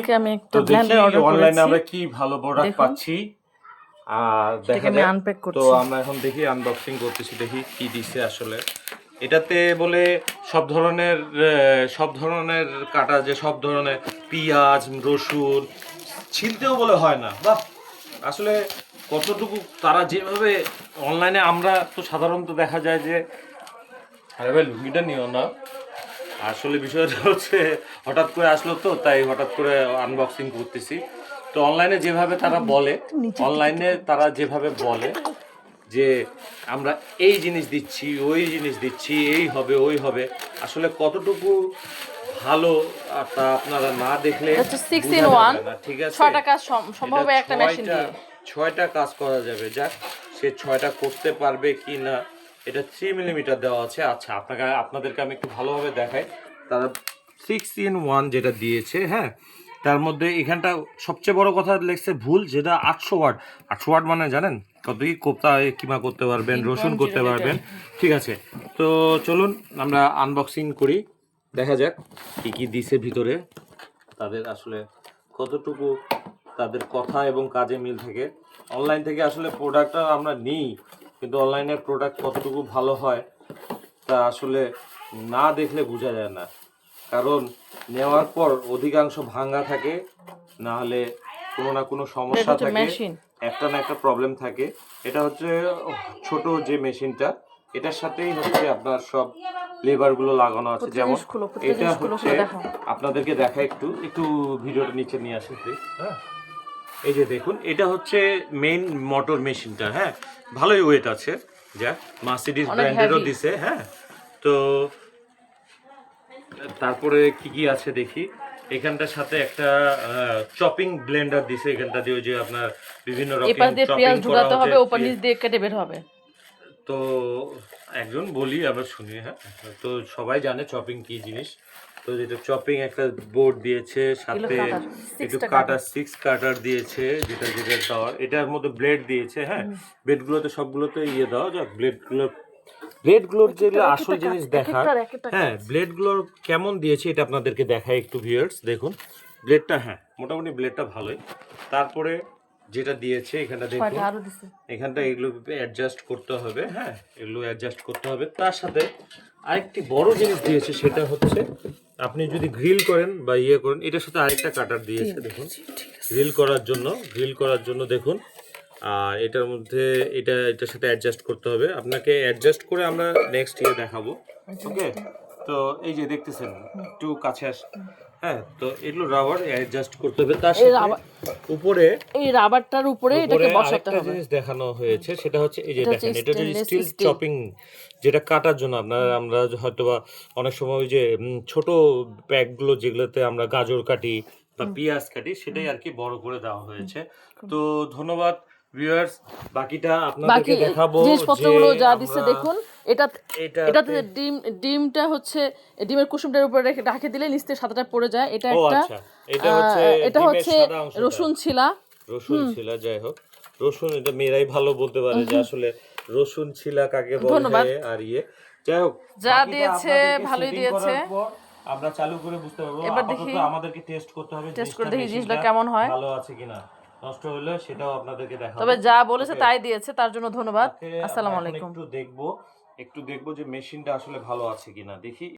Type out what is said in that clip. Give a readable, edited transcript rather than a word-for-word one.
আজকে আমি একটা ব্লেন্ডার অর্ডার করেছি। অনলাইনে আমরা কি ভালো প্রোডাক্ট পাচ্ছি আর দেখা আমি আনপ্যাক করছি। তো আমরা এখন দেখি আনবক্সিং করতেছি, দেখি কি দিছে আসলে। এটাতে বলে সব ধরনের কাটা, যে সব ধরনের পেঁয়াজ রসুন ছিলতেও বলে হয় না। বাহ, আসলে কতটুকু তারা যেভাবে অনলাইনে, আমরা তো সাধারণত দেখা যায় যে আরে ভাই লুঙ্গিটা নিও না, আসলে বিষয়টা হচ্ছে হঠাৎ করে আসলো তো তাই হঠাৎ করে আনবক্সিং করতেছি। তো অনলাইনে যেভাবে তারা বলে যে আমরা এই জিনিস দিচ্ছি, ওই জিনিস দিচ্ছি, এই হবে ওই হবে, আসলে কতটুকু ভালো তা আপনারা না দেখলে বোঝা যাবে না। ঠিক আছে, 6টা কাজ সম্ভব একটা মেশিন দিয়ে 6টা কাজ করা যাবে। যাক, সে 6টা করতে পারবে কি না, এটা 3 মিলিমিটার দেওয়া আছে। আচ্ছা, আপনাদেরকে আমি একটু ভালোভাবে দেখাই। তারা 6-in-1 যেটা দিয়েছে, হ্যাঁ, তার মধ্যে এখানটা সবচেয়ে বড় কথা লিখছে ভুল, যেটা 800 ওয়াট। 800 ওয়াট মানে জানেন কত? কি কোপ্তা কিমা করতে পারবেন, রসুন করতে পারবেন। ঠিক আছে, তো চলুন আমরা আনবক্সিং করি, দেখা যাক কি কি দিছে ভিতরে, তাদের আসলে কতটুকু তাদের কথা এবং কাজে মিল থাকে। অনলাইন থেকে আসলে প্রোডাক্টটা আমরা নিই, কিন্তু অনলাইনের প্রোডাক্ট কতটুকু ভালো হয় তা আসলে না দেখলে বোঝা যায় না। কারণ নেওয়ার পর অধিকাংশ ভাঙা থাকে, না হলে কোনো না কোনো সমস্যা থাকে, একটা না একটা প্রবলেম থাকে। এটা হচ্ছে ছোট যে মেশিনটা, এটার সাথেই হচ্ছে আপনার সব লেবারগুলো লাগানো আছে। যেমন এটা হচ্ছে, আপনাদেরকে দেখা একটু ভিডিওটা নিচে নিয়ে আসি প্লিজ। হ্যাঁ, এই যে দেখুন, এটা হচ্ছে মেইন মোটর মেশিনটা। হ্যাঁ, ভালোই ওয়েট আছে, যা মার্সিডিজ ব্র্যান্ডেরও দিছে। হ্যাঁ, তো তারপরে কি কি আছে দেখি। এখানটার সাথে একটা চপিং ব্লেন্ডার দিছে, এখানটা দিয়ে যে আপনার বিভিন্ন রকম চপিং করা হবে, উপর নিচ দিয়ে কেটে বের হবে। তো একজন বলি আবার শুনি। হ্যাঁ, তো সবাই জানে চপিং কি জিনিস। তো যেটা চপিং একটা বোর্ড দিয়েছে, সাথে একটু কাটার 6 কাটার দিয়েছে, যেটা দেওয়ার। এটার মধ্যে ব্লেড দিয়েছে। হ্যাঁ, ব্লেডগুলোতে সবগুলোতে দেওয়া যাক। ব্লেডগুলোর যেগুলো আসল জিনিস দেখার, হ্যাঁ, ব্লেডগুলোর কেমন দিয়েছে এটা আপনাদেরকে দেখাই একটু ভিউয়ার্স। দেখুন ব্লেডটা, হ্যাঁ, মোটামুটি ব্লেডটা ভালোই। তারপরে যেটা দিয়েছে এখানটা দেখুন, এখানটা এগুলো অ্যাডজাস্ট করতে হবে। হ্যাঁ, এগুলো অ্যাডজাস্ট করতে হবে। তার সাথে আরেকটি বড় জিনিস দিয়েছে, সেটা হচ্ছে আপনি যদি গ্রিল করেন বা করেন, এটার সাথে আরেকটা কাটার দিয়েছে দেখুন, গ্রিল করার জন্য দেখুন। আর এটার মধ্যে এটার সাথে অ্যাডজাস্ট করতে হবে আপনাকে, অ্যাডজাস্ট করে আমরা নেক্সট দেখাবো। ওকে, তো এই যে দেখতেছেন, একটু কাছে আস। হ্যাঁ, তো এগুলো রাবার অ্যাডজাস্ট করতে হবে। তার সাথে উপরে এই রাবারটার উপরে এটাকে বসাতে হবে। জিনিস দেখানো হয়েছে, সেটা হচ্ছে এই যে দেখেন, এটা হচ্ছে স্টিল চপিং, যেটা কাটার জন্য আমরা হয়তোবা অনেক সময় ওই যে ছোট প্যাকগুলো যেগুলোতে আমরা গাজর কাটি বা পেঁয়াজ কাটি, সেটাই আর কি বড় করে দেওয়া হয়েছে। তো ধন্যবাদ ভিউয়ার্স, বাকিটা আপনাদেরকে দেখাবো। জিনিসপত্রগুলো যা দিচ্ছে দেখুন, এটাতে ডিমটা হচ্ছে, ডিমের কুসুমটার উপরে রেখে দিলে নিচে সাদাটা পড়ে যায়। এটা এটা হচ্ছে রসুন ছিলা, যাই হোক, রসুন, এটা মেয়েরাই ভালো বলতে পারে যে আসলে রসুন ছিলা কাকে বলে। আর যাই হোক, যা দিয়েছে ভালোই দিয়েছে, আমরা চালু করে বুঝতে পারবো। এবার দেখি, আমাদেরকে টেস্ট করতে হবে, টেস্ট করে দেখি জিনিসটা কেমন হয়, ভালো আছে কিনা। নষ্ট হলে সেটাও আপনাদেরকে দেখাবো। তবে যা বলেছে তাই দিয়েছে, তার জন্য ধন্যবাদ। আসসালামু আলাইকুম। একটু দেখবো যে মেশিনটা আসলে ভালো আছে কিনা, দেখি।